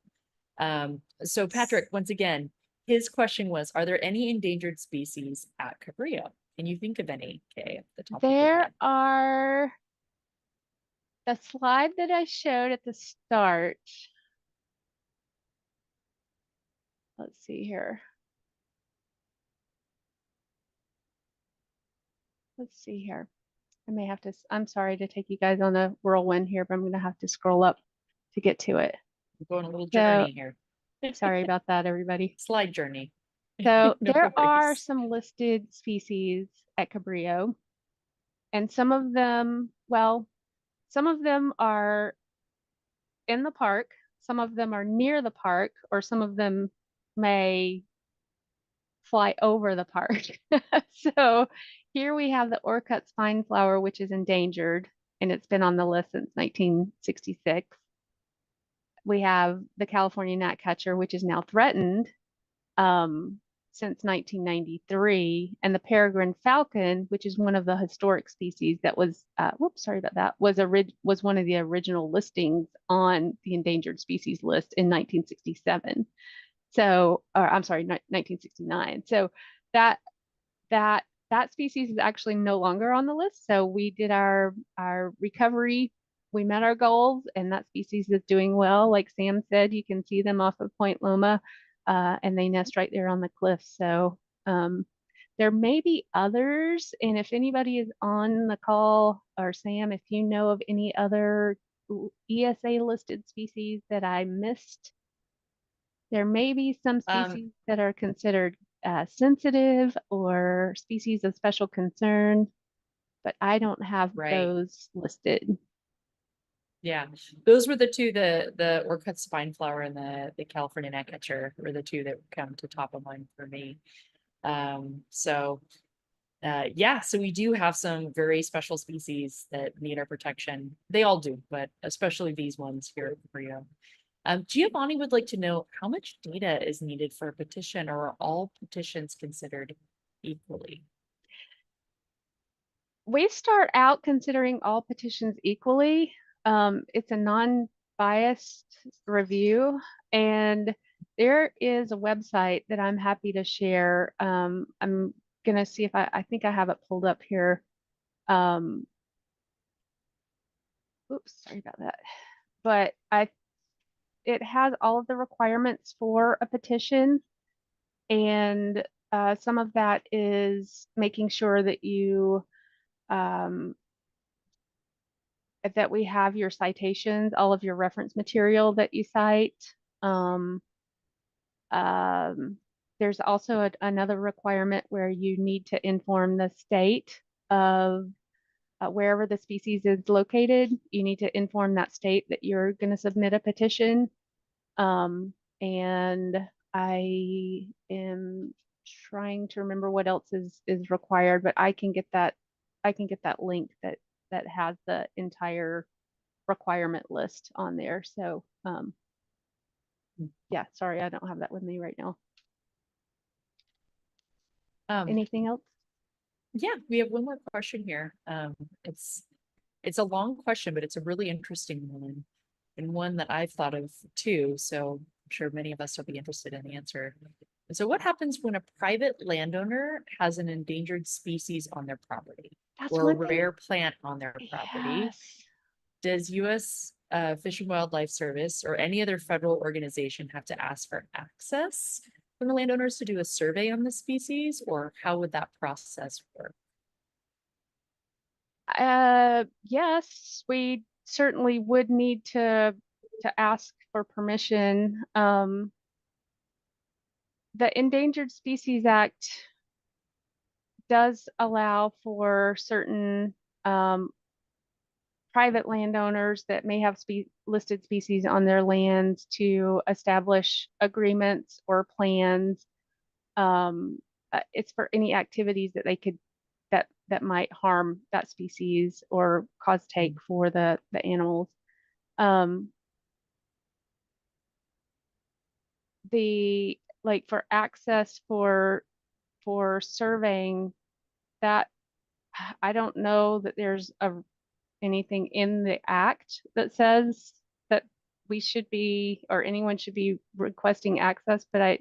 So Patrick, once again, his question was, are there any endangered species at Cabrillo? Can you think of any, Kay, at the top of your There head? are the slide that I showed at the start. Let's see here. Let's see here. I may have to, I'm sorry to take you guys on a whirlwind here, but I'm going to have to scroll up to get to it. We're going a little So journey here. sorry about that, everybody. Slide journey. So No there are worries. some listed species at Cabrillo, and some of them, well, some of them are in the park, some of them are near the park, or some of them may fly over the park. So here we have the Orcut spineflower, which is endangered, and it's been on the list since 1966. We have the California gnatcatcher, which is now threatened since 1993, and the peregrine falcon, which is one of the historic species that was, whoops, sorry about that, was one of the original listings on the endangered species list in 1967. So, or I'm sorry, 1969. So that that species is actually no longer on the list. So we did our recovery. We met our goals, and that species is doing well. Like Sam said, you can see them off of Point Loma, and they nest right there on the cliff. So there may be others, and if anybody is on the call, or Sam, if you know of any other ESA listed species that I missed, there may be some species that are considered sensitive or species of special concern, but I don't have those listed. Yeah, those were the two, the Orcut spineflower and the California gnatcatcher were the two that come to top of mind for me. So yeah, so we do have some very special species that need our protection. They all do, but especially these ones here at Cabrillo. Giovanni would like to know how much data is needed for a petition, or are all petitions considered equally? We start out considering all petitions equally. It's a non-biased review, and there is a website that I'm happy to share. I'm gonna see if I think I have it pulled up here. Oops, sorry about that. But it has all of the requirements for a petition, and some of that is making sure that you that we have your citations, all of your reference material that you cite. There's also another requirement where you need to inform the state of wherever the species is located. You need to inform that state that you're going to submit a petition. And I am trying to remember what else is required, but I can get that link that has the entire requirement list on there. So yeah, sorry, I don't have that with me right now. Anything else? Yeah, we have one more question here. It's a long question, but it's a really interesting one, and one that I've thought of too. So I'm sure many of us will be interested in the answer. So what happens when a private landowner has an endangered species on their property or a rare plant on their property? Yes. Does U.S. Fish and Wildlife Service or any other federal organization have to ask for access from the landowners to do a survey on the species, or how would that process work? Yes, we certainly would need to ask for permission. The Endangered Species Act does allow for certain private landowners that may have listed species on their lands to establish agreements or plans. It's for any activities that they could that might harm that species or cause take for the animals. The like for access for surveying that, I don't know that there's anything in the act that says that we should be or anyone should be requesting access, but I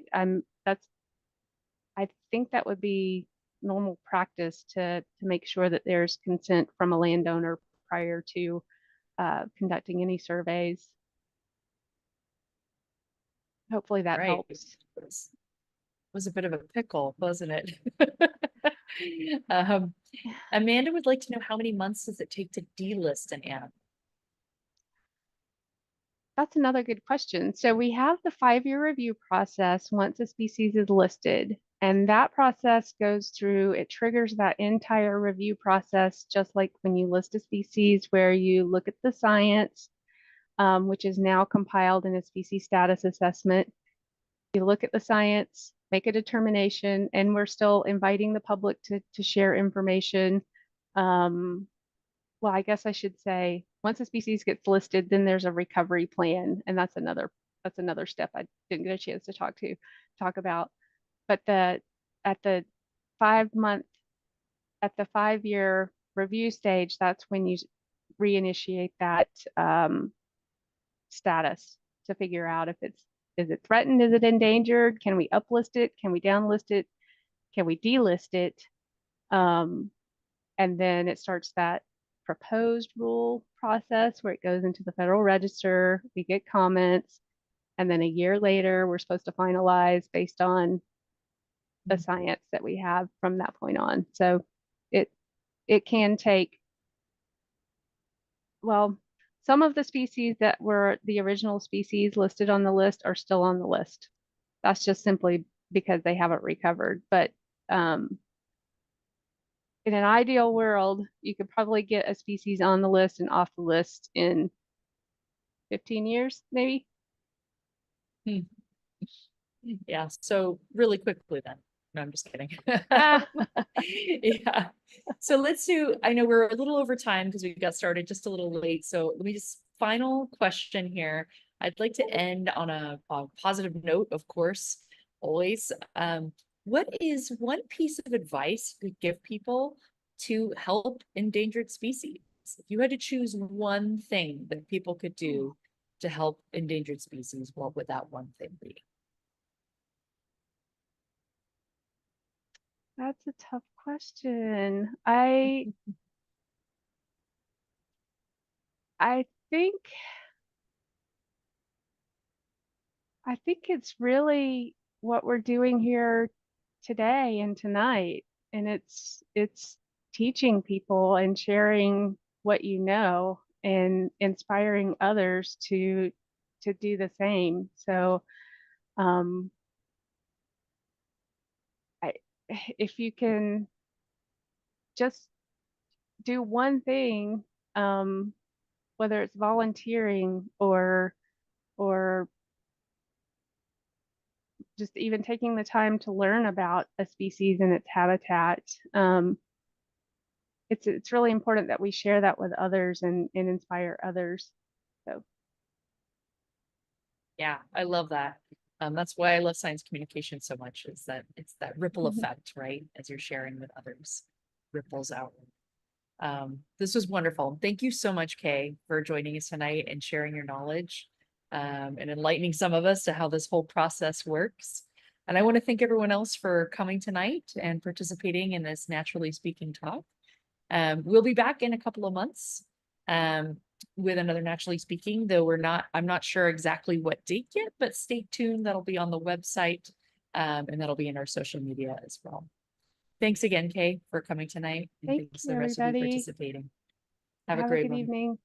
think that would be normal practice to make sure that there's consent from a landowner prior to conducting any surveys. Hopefully that helps. Was a bit of a pickle, wasn't it? Amanda would like to know, how many months does it take to delist an animal? That's another good question. So we have the 5-year review process once a species is listed, and that process goes through, it triggers that entire review process, just like when you list a species, where you look at the science, which is now compiled in a species status assessment. You look at the science, make a determination, and we're still inviting the public to share information. Well, I guess I should say, once a species gets listed, then there's a recovery plan, and that's another step I didn't get a chance to talk about. But at the 5-year review stage, that's when you reinitiate that status to figure out if is it threatened, is it endangered, can we uplist it, can we downlist it, can we delist it, and then it starts that proposed rule process where it goes into the Federal Register, we get comments, and then a year later we're supposed to finalize based on the science that we have from that point on. So it can take, well, some of the species that were the original species listed on the list are still on the list. That's just simply because they haven't recovered. But in an ideal world, you could probably get a species on the list and off the list in 15 years, maybe. Yeah, so really quickly then. No, I'm just kidding. Yeah. So let's do, I know we're a little over time because we got started just a little late. So let me just, final question here. I'd like to end on a positive note, of course, always. What is one piece of advice you could give people to help endangered species? If you had to choose one thing that people could do to help endangered species, what would that one thing be? That's a tough question. I think it's really what we're doing here today and tonight, and it's teaching people and sharing what you know and inspiring others to do the same. So I, if you can just do one thing, whether it's volunteering or just even taking the time to learn about a species and its habitat. It's really important that we share that with others and inspire others. So Yeah, I love that. That's why I love science communication so much, is that it's that ripple effect, right? As you're sharing with others, ripples out. This was wonderful. Thank you so much, Kaye, for joining us tonight and sharing your knowledge, and enlightening some of us to how this whole process works. And I want to thank everyone else for coming tonight and participating in this Naturally Speaking talk. We'll be back in a couple of months with another Naturally Speaking, though I'm not sure exactly what date yet, but stay tuned. That'll be on the website, and that'll be in our social media as well. Thanks again, Kaye, for coming tonight. And thank thanks to you, the rest of you everybody. participating. Have a Have a great good one. evening.